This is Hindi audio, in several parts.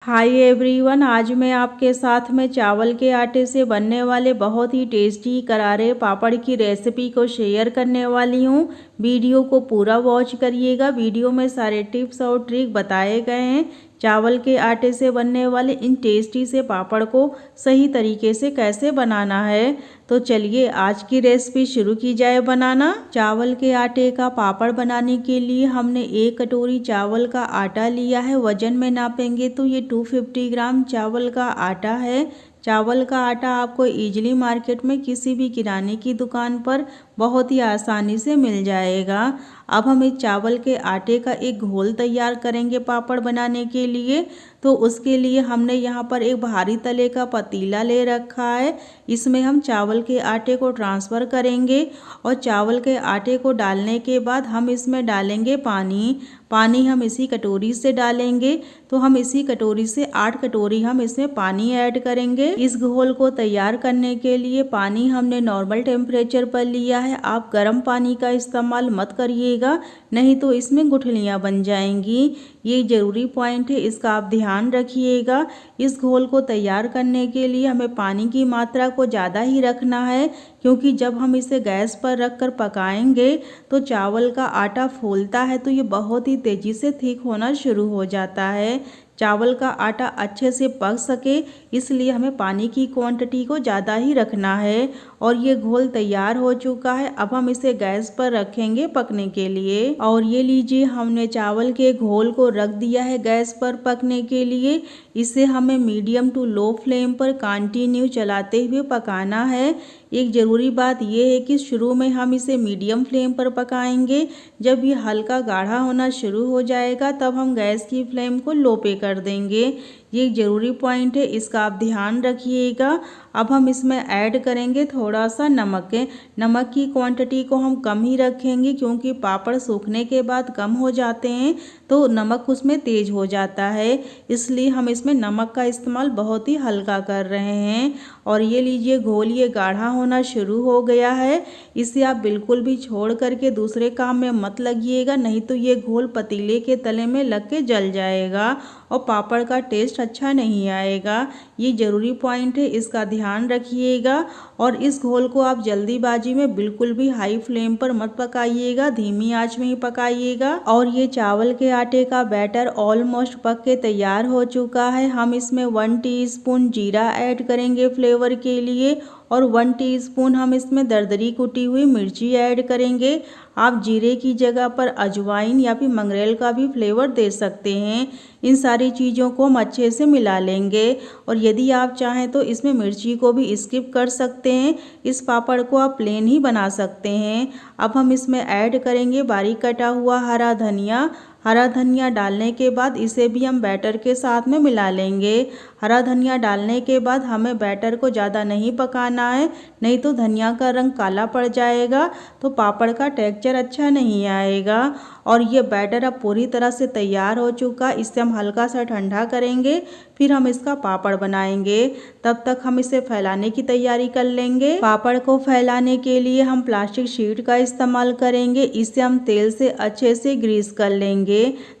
हाय एवरीवन, आज मैं आपके साथ में चावल के आटे से बनने वाले बहुत ही टेस्टी करारे पापड़ की रेसिपी को शेयर करने वाली हूँ। वीडियो को पूरा वॉच करिएगा। वीडियो में सारे टिप्स और ट्रिक बताए गए हैं। चावल के आटे से बनने वाले इन टेस्टी से पापड़ को सही तरीके से कैसे बनाना है, तो चलिए आज की रेसिपी शुरू की जाए बनाना। चावल के आटे का पापड़ बनाने के लिए हमने 1 कटोरी चावल का आटा लिया है। वजन में नापेंगे तो ये 250 ग्राम चावल का आटा है। चावल का आटा आपको इजीली मार्केट में किसी भी किराने की दुकान पर बहुत ही आसानी से मिल जाएगा। अब हम इस चावल के आटे का एक घोल तैयार करेंगे पापड़ बनाने के लिए। तो उसके लिए हमने यहाँ पर एक भारी तले का पतीला ले रखा है। इसमें हम चावल के आटे को ट्रांसफ़र करेंगे और चावल के आटे को डालने के बाद हम इसमें डालेंगे पानी हम इसी कटोरी से डालेंगे। तो हम इसी कटोरी से 8 कटोरी हम इसमें पानी ऐड करेंगे। इस घोल को तैयार करने के लिए पानी हमने नॉर्मल टेम्परेचर पर लिया है। आप गर्म पानी का इस्तेमाल मत करिएगा, नहीं तो इसमें गुठलियाँ बन जाएंगी। ये ज़रूरी पॉइंट है, इसका आप ध्यान रखिएगा। इस घोल को तैयार करने के लिए हमें पानी की मात्रा को ज़्यादा ही रखना है, क्योंकि जब हम इसे गैस पर रखकर पकाएंगे तो चावल का आटा फूलता है तो ये बहुत ही तेज़ी से थिक होना शुरू हो जाता है। चावल का आटा अच्छे से पक सके इसलिए हमें पानी की क्वांटिटी को ज़्यादा ही रखना है। और ये घोल तैयार हो चुका है। अब हम इसे गैस पर रखेंगे पकने के लिए। और ये लीजिए, हमने चावल के घोल को रख दिया है गैस पर पकने के लिए। इसे हमें मीडियम टू लो फ्लेम पर कंटिन्यू चलाते हुए पकाना है। एक ज़रूरी बात यह है कि शुरू में हम इसे मीडियम फ्लेम पर पकाएंगे। जब ये हल्का गाढ़ा होना शुरू हो जाएगा तब हम गैस की फ्लेम को लो पे कर देंगे। ये एक ज़रूरी पॉइंट है, इसका आप ध्यान रखिएगा। अब हम इसमें ऐड करेंगे थोड़ा सा नमक। नमक की क्वांटिटी को हम कम ही रखेंगे, क्योंकि पापड़ सूखने के बाद कम हो जाते हैं तो नमक उसमें तेज़ हो जाता है। इसलिए हम इसमें नमक का इस्तेमाल बहुत ही हल्का कर रहे हैं। और ये लीजिए, घोल ये गाढ़ा होना शुरू हो गया है। इसे आप बिल्कुल भी छोड़ करके दूसरे काम में मत लगिएगा, नहीं तो ये घोल पतीले के तले में लग के जल जाएगा और पापड़ का टेस्ट अच्छा नहीं आएगा। ये ज़रूरी पॉइंट है, इसका ध्यान रखिएगा। और इस घोल को आप जल्दीबाजी में बिल्कुल भी हाई फ्लेम पर मत पकाइएगा, धीमी आंच में ही पकाइएगा। और ये चावल के आटे का बैटर ऑलमोस्ट पक के तैयार हो चुका है। हम इसमें 1 टीस्पून जीरा ऐड करेंगे फ्लेवर के लिए और 1 टीस्पून हम इसमें दरदरी कुटी हुई मिर्ची ऐड करेंगे। आप जीरे की जगह पर अजवाइन या फिर मंगरेल का भी फ्लेवर दे सकते हैं। इन सारी चीज़ों को हम अच्छे से मिला लेंगे। और यदि आप चाहें तो इसमें मिर्ची को भी स्किप कर सकते हैं। इस पापड़ को आप प्लेन ही बना सकते हैं। अब हम इसमें ऐड करेंगे बारीक कटा हुआ हरा धनिया। हरा धनिया डालने के बाद इसे भी हम बैटर के साथ में मिला लेंगे। हरा धनिया डालने के बाद हमें बैटर को ज़्यादा नहीं पकाना है, नहीं तो धनिया का रंग काला पड़ जाएगा तो पापड़ का टेक्सचर अच्छा नहीं आएगा। और ये बैटर अब पूरी तरह से तैयार हो चुका। इसे हम हल्का सा ठंडा करेंगे, फिर हम इसका पापड़ बनाएंगे। तब तक हम इसे फैलाने की तैयारी कर लेंगे। पापड़ को फैलाने के लिए हम प्लास्टिक शीट का इस्तेमाल करेंगे। इसे हम तेल से अच्छे से ग्रीस कर लेंगे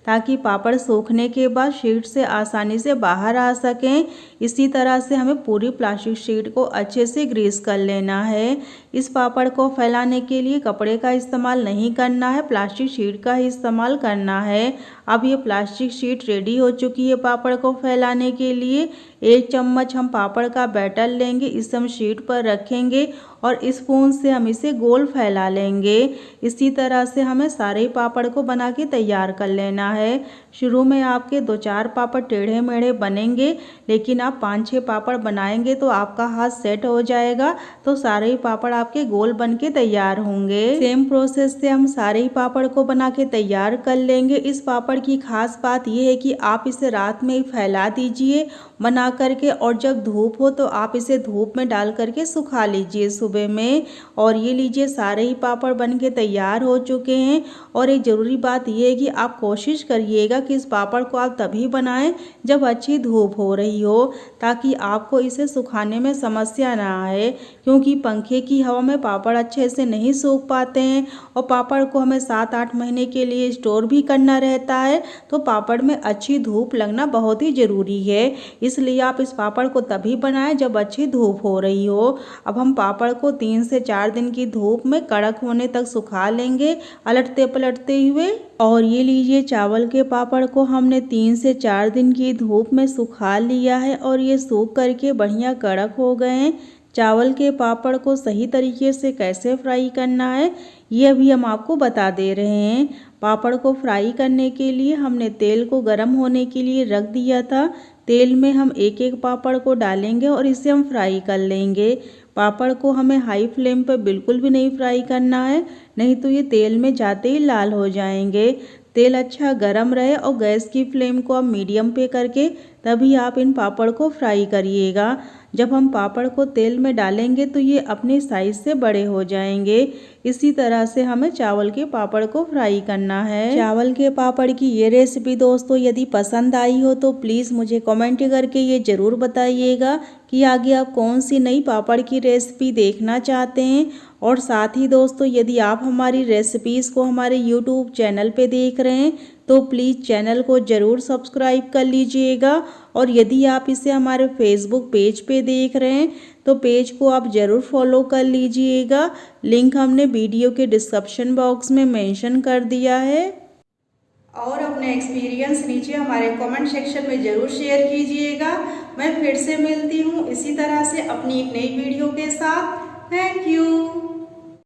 ताकि पापड़ सूखने के बाद शीट से आसानी से बाहर आ सकें। इसी तरह से हमें पूरी प्लास्टिक शीट को अच्छे से ग्रीस कर लेना है। इस पापड़ को फैलाने के लिए कपड़े का इस्तेमाल नहीं करना है, प्लास्टिक शीट का ही इस्तेमाल करना है। अब ये प्लास्टिक शीट रेडी हो चुकी है पापड़ को फैलाने के लिए। 1 चम्मच हम पापड़ का बैटर लेंगे, इसे हम शीट पर रखेंगे और स्पून से हम इसे गोल फैला लेंगे। इसी तरह से हमें सारे पापड़ को बना के तैयार कर लेना है। शुरू में आपके 2-4 पापड़ टेढ़े मेढ़े बनेंगे, लेकिन आप 5-6 पापड़ बनाएंगे तो आपका हाथ सेट हो जाएगा, तो सारे ही पापड़ आपके गोल बन के तैयार होंगे। सेम प्रोसेस से हम सारे ही पापड़ को बना के तैयार कर लेंगे। इस पापड़ की खास बात यह है कि आप इसे रात में ही फैला दीजिए बना करके, और जब धूप हो तो आप इसे धूप में डाल करके सुखा लीजिए सुबह में। और ये लीजिए, सारे ही पापड़ बन के तैयार हो चुके हैं। और एक ज़रूरी बात यह है कि आप आप कोशिश करिएगा कि इस पापड़ को आप तभी बनाएं जब अच्छी धूप हो रही हो, ताकि आपको इसे सुखाने में समस्या ना आए, क्योंकि पंखे की हवा में पापड़ अच्छे से नहीं सूख पाते हैं और पापड़ को हमें 7-8 महीने के लिए स्टोर भी करना रहता है। तो पापड़ में अच्छी धूप लगना बहुत ही ज़रूरी है, इसलिए आप इस पापड़ को तभी बनाएं जब अच्छी धूप हो रही हो। अब हम पापड़ को 3 से 4 दिन की धूप में कड़क होने तक सुखा लेंगे, अलटते पलटते हुए। और ये लीजिए, चावल के पापड़ को हमने 3 से 4 दिन की धूप में सुखा लिया है और ये सूख करके बढ़िया कड़क हो गए हैं। चावल के पापड़ को सही तरीके से कैसे फ्राई करना है ये अभी हम आपको बता दे रहे हैं। पापड़ को फ्राई करने के लिए हमने तेल को गर्म होने के लिए रख दिया था। तेल में हम एक एक पापड़ को डालेंगे और इसे हम फ्राई कर लेंगे। पापड़ को हमें हाई फ्लेम पर बिल्कुल भी नहीं फ्राई करना है, नहीं तो ये तेल में जाते ही लाल हो जाएंगे। तेल अच्छा गरम रहे और गैस की फ्लेम को आप मीडियम पे करके तभी आप इन पापड़ को फ्राई करिएगा। जब हम पापड़ को तेल में डालेंगे तो ये अपने साइज से बड़े हो जाएंगे। इसी तरह से हमें चावल के पापड़ को फ्राई करना है। चावल के पापड़ की ये रेसिपी दोस्तों यदि पसंद आई हो तो प्लीज़ मुझे कमेंट करके ये ज़रूर बताइएगा कि आगे आप कौन सी नई पापड़ की रेसिपी देखना चाहते हैं। और साथ ही दोस्तों, यदि आप हमारी रेसिपीज़ को हमारे यूट्यूब चैनल पे देख रहे हैं तो प्लीज़ चैनल को ज़रूर सब्सक्राइब कर लीजिएगा। और यदि आप इसे हमारे फेसबुक पेज पे देख रहे हैं तो पेज को आप ज़रूर फॉलो कर लीजिएगा। लिंक हमने वीडियो के डिस्क्रिप्शन बॉक्स में मेंशन कर दिया है। और अपने एक्सपीरियंस नीचे हमारे कमेंट सेक्शन में ज़रूर शेयर कीजिएगा। मैं फिर से मिलती हूँ इसी तरह से अपनी एक नई वीडियो के साथ। Thank you.